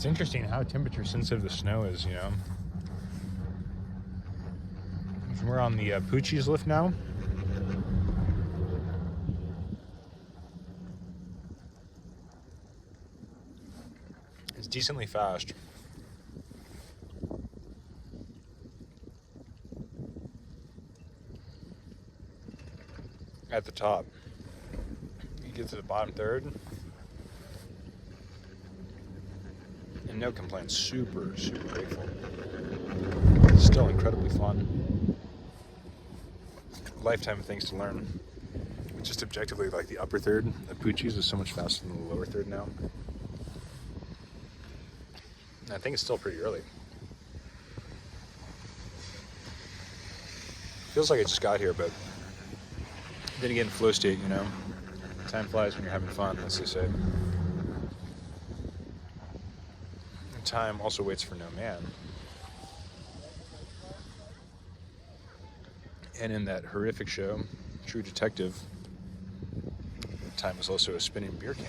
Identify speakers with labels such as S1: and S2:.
S1: It's interesting how temperature sensitive the snow is, you know. We're on the Pucci's lift now. It's decently fast. At the top. You get to the bottom third. And no complaints. Super, super grateful. It's still incredibly fun. Lifetime of things to learn. Just objectively, like the upper third of Pucci's is so much faster than the lower third now. And I think it's still pretty early. Feels like I just got here, but then again, flow state, you know. Time flies when you're having fun, as they say. And time also waits for no man. And in that horrific show, True Detective, time is also a spinning beer can.